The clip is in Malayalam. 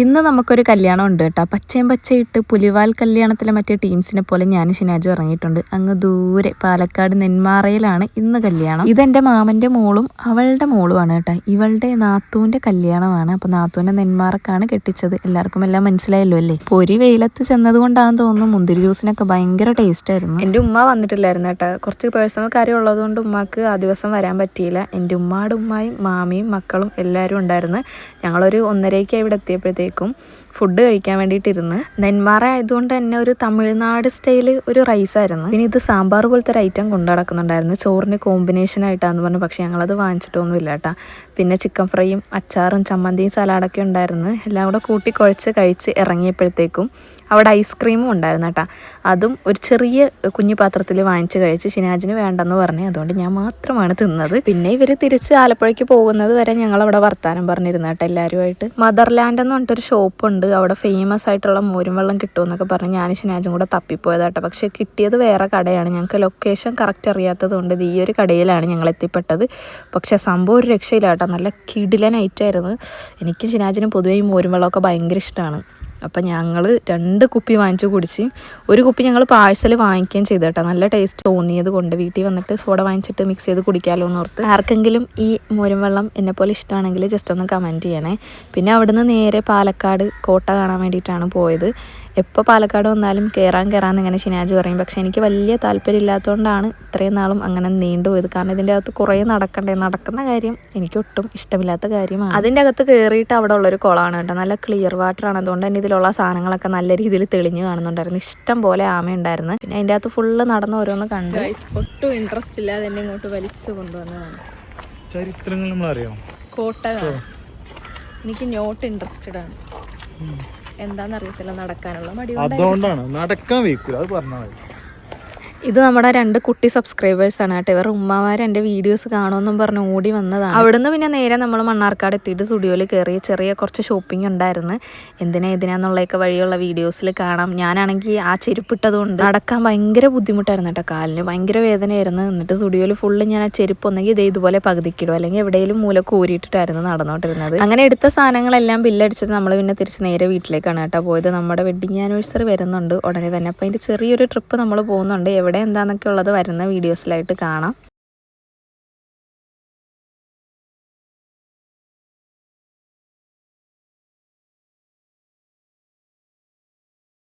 ഇന്ന് നമുക്കൊരു കല്യാണം ഉണ്ട് കേട്ടോ. പച്ചയും പച്ചയിട്ട് പുലിവാൽ കല്യാണത്തിലെ മറ്റേ ടീംസിനെ പോലെ ഞാൻ ഷിനാജും ഇറങ്ങിയിട്ടുണ്ട്. അങ്ങ് ദൂരെ പാലക്കാട് നെന്മാറയിലാണ് ഇന്ന് കല്യാണം. ഇതെൻ്റെ മാമൻ്റെ മോളും അവളുടെ മോളുമാണ് കേട്ടോ. ഇവളുടെ നാത്തൂൻ്റെ കല്യാണമാണ്. അപ്പോൾ നാത്തൂൻ്റെ നെന്മാറക്കാണ് കെട്ടിച്ചത്. എല്ലാവർക്കും എല്ലാം മനസ്സിലായല്ലോ അല്ലേ. പൊരി വെയിലത്ത് ചെന്നതുകൊണ്ടാണെന്ന് തോന്നുന്നു മുന്തിരി ജ്യൂസിനൊക്കെ ഭയങ്കര ടേസ്റ്റ് ആയിരുന്നു. എൻ്റെ ഉമ്മ വന്നിട്ടില്ലായിരുന്നു കേട്ടോ. കുറച്ച് പേഴ്സണൽ കാര്യം ഉള്ളതുകൊണ്ട് ഉമ്മക്ക് ആ ദിവസം വരാൻ പറ്റിയില്ല. എൻ്റെ ഉമ്മയുടെ ഉമ്മയും മാമിയും മക്കളും എല്ലാവരും ഉണ്ടായിരുന്നു. ഞങ്ങളൊരു 1:30 ഇവിടെ എത്തിയപ്പോഴത്തേക്കും ഫുഡ് കഴിക്കാൻ വേണ്ടിയിട്ടിരുന്ന്. നെന്മാറ ആയതുകൊണ്ട് തന്നെ ഒരു തമിഴ്നാട് സ്റ്റൈല് ഒരു റൈസായിരുന്നു. പിന്നെ ഇത് സാമ്പാർ പോലത്തെ ഒരു ഐറ്റം കൊണ്ടു നടക്കുന്നുണ്ടായിരുന്നു. ചോറിന് കോമ്പിനേഷൻ ആയിട്ടാന്ന് പറഞ്ഞു. പക്ഷെ ഞങ്ങളത് വാങ്ങിച്ചിട്ടൊന്നുമില്ല കേട്ടോ. പിന്നെ ചിക്കൻ ഫ്രൈയും അച്ചാറും ചമ്മന്തിയും സലാഡൊക്കെ ഉണ്ടായിരുന്നു. എല്ലാം കൂടെ കൂട്ടി കുഴച്ച് കഴിച്ച് ഇറങ്ങിയപ്പോഴത്തേക്കും അവിടെ ഐസ്ക്രീമും ഉണ്ടായിരുന്നു കേട്ടോ. അതും ഒരു ചെറിയ കുഞ്ഞു പാത്രത്തിൽ വാങ്ങിച്ച് കഴിച്ച്. ഷിനാജിന് വേണ്ടെന്ന് പറഞ്ഞു. അതുകൊണ്ട് ഞാൻ മാത്രമാണ് തിന്നത്. പിന്നെ ഇവർ തിരിച്ച് ആലപ്പുഴയ്ക്ക് പോകുന്നത് വരെ ഞങ്ങളവിടെ വർത്താനം പറഞ്ഞിരുന്നു കേട്ടോ എല്ലാവരുമായിട്ട്. മദർലാൻഡ് എന്ന് പറഞ്ഞിട്ടൊരു ഷോപ്പുണ്ട്. അവിടെ ഫേമസ് ആയിട്ടുള്ള മോരും വെള്ളം കിട്ടുമെന്നൊക്കെ പറഞ്ഞ് ഞാൻ ഷിനാജും കൂടെ തപ്പിപ്പോയതാട്ടോ. പക്ഷേ കിട്ടിയത് വേറെ കടയാണ്. ഞങ്ങൾക്ക് ലൊക്കേഷൻ കറക്റ്റ് അറിയാത്തത് കൊണ്ട് ഈ ഒരു കടയിലാണ് ഞങ്ങൾ എത്തിപ്പെട്ടത്. പക്ഷേ സംഭവം ഒരു രക്ഷയില്ല കേട്ടോ. നല്ല കിടിലൻ ഐറ്റമായിരുന്നു. എനിക്ക് ഷിനാജിനും പൊതുവേ ഈ മോരും വെള്ളമൊക്കെ ഭയങ്കര ഇഷ്ടമാണ്. അപ്പം ഞങ്ങൾ 2 കുപ്പി വാങ്ങിച്ച് കുടിച്ച്. ഒരു കുപ്പി ഞങ്ങൾ പാഴ്സൽ വാങ്ങിക്കുകയും ചെയ്തു കേട്ടോ. നല്ല ടേസ്റ്റ് തോന്നിയത് കൊണ്ട് വീട്ടിൽ വന്നിട്ട് സോഡ വാങ്ങിച്ചിട്ട് മിക്സ് ചെയ്ത് കുടിക്കാമല്ലോ എന്ന് ഓർത്ത്. ആർക്കെങ്കിലും ഈ മോരും വെള്ളം എന്നെപ്പോലെ ഇഷ്ടമാണെങ്കിൽ ജസ്റ്റ് ഒന്ന് കമൻറ്റ് ചെയ്യണേ. പിന്നെ അവിടുന്ന് നേരെ പാലക്കാട് കോട്ട കാണാൻ വേണ്ടിയിട്ടാണ് പോയത്. എപ്പോൾ പാലക്കാട് വന്നാലും കയറാൻ ഇങ്ങനെ ഷിനാജ് പറയും. പക്ഷേ എനിക്ക് വലിയ താല്പര്യം ഇല്ലാത്തതുകൊണ്ടാണ് ഇത്രയും നാളും അങ്ങനെ നീണ്ടുപോയത്. കാരണം ഇതിൻ്റെ അകത്ത് കുറേ നടക്കുന്ന കാര്യം എനിക്ക് ഒട്ടും ഇഷ്ടമില്ലാത്ത കാര്യമാണ്. അതിൻ്റെ അകത്ത് കയറിയിട്ട് അവിടെ ഉള്ളൊരു കുളമാണ് കേട്ടോ. നല്ല ക്ലിയർ വാട്ടറാണ്. അതുകൊണ്ട് തന്നെ ഇതിലുള്ള സാധനങ്ങളൊക്കെ നല്ല രീതിയിൽ തെളിഞ്ഞ് കാണുന്നുണ്ടായിരുന്നു. ഇഷ്ടം പോലെ ആമയുണ്ടായിരുന്നു. പിന്നെ അതിൻ്റെ അകത്ത് ഫുള്ള് നടന്ന് ഓരോന്ന് കണ്ട് ഒട്ടും ഇൻട്രസ്റ്റ് ഇല്ലാതെ എന്നെ ഇങ്ങോട്ട് വലിച്ചു കൊണ്ടുവന്നതാണ്. ചരിത്രങ്ങൾ നമ്മളറിയാം. കോട്ട എനിക്ക് നോട്ട് ഇൻട്രസ്റ്റഡ് ആണ്. എന്താണെന്നറിയത്തില്ല. നടക്കാനുള്ള മടി. അതുകൊണ്ടാണ് നടക്കാൻ വയ്ക്കില്ല. അത് പറഞ്ഞാൽ മതി. ഇത് നമ്മുടെ 2 കുട്ടി സബ്സ്ക്രൈബേഴ്സാണ് കേട്ടോ. ഇവർ ഉമ്മമാർ എൻ്റെ വീഡിയോസ് കാണുമെന്നും പറഞ്ഞ് ഓടി വന്നതാണ്. അവിടുന്ന് പിന്നെ നേരെ നമ്മൾ മണ്ണാർക്കാട് എത്തിയിട്ട് സ്റ്റുഡിയോയിൽ കയറി ചെറിയ കുറച്ച് ഷോപ്പിംഗ് ഉണ്ടായിരുന്നു. ഇതിനാന്നുള്ളതൊക്കെ വഴിയുള്ള വീഡിയോസിൽ കാണാം. ഞാനാണെങ്കിൽ ആ ചെരുപ്പിട്ടതുകൊണ്ട് നടക്കാൻ ഭയങ്കര ബുദ്ധിമുട്ടായിരുന്നു കേട്ടോ. കാലിന് ഭയങ്കര വേദനയായിരുന്നു. എന്നിട്ട് സ്റ്റുഡിയോയിൽ ഫുള്ള് ഞാൻ ആ ചെരുപ്പ് ഒന്നെങ്കിൽ ഇതുപോലെ പകുതിക്കിടും, അല്ലെങ്കിൽ എവിടെയെങ്കിലും മൂല കൂരിയിട്ടിട്ടായിരുന്നു നടന്നോണ്ടിരുന്നത്. അങ്ങനെ എടുത്ത സാധനങ്ങളെല്ലാം ബില്ലടിച്ചത് നമ്മൾ പിന്നെ തിരിച്ച് നേരെ വീട്ടിലേക്കാണ് കേട്ടോ പോയത്. നമ്മുടെ വെഡിങ് ആനിവേഴ്സറി വരുന്നുണ്ട് ഉടനെ തന്നെ. അപ്പോൾ അതിൻ്റെ ചെറിയൊരു ട്രിപ്പ് നമ്മൾ പോകുന്നുണ്ട്. എവിടെ എന്താണെന്നൊക്കെ ഉള്ളത് വരുന്ന വീഡിയോസിലായിട്ട് കാണാം.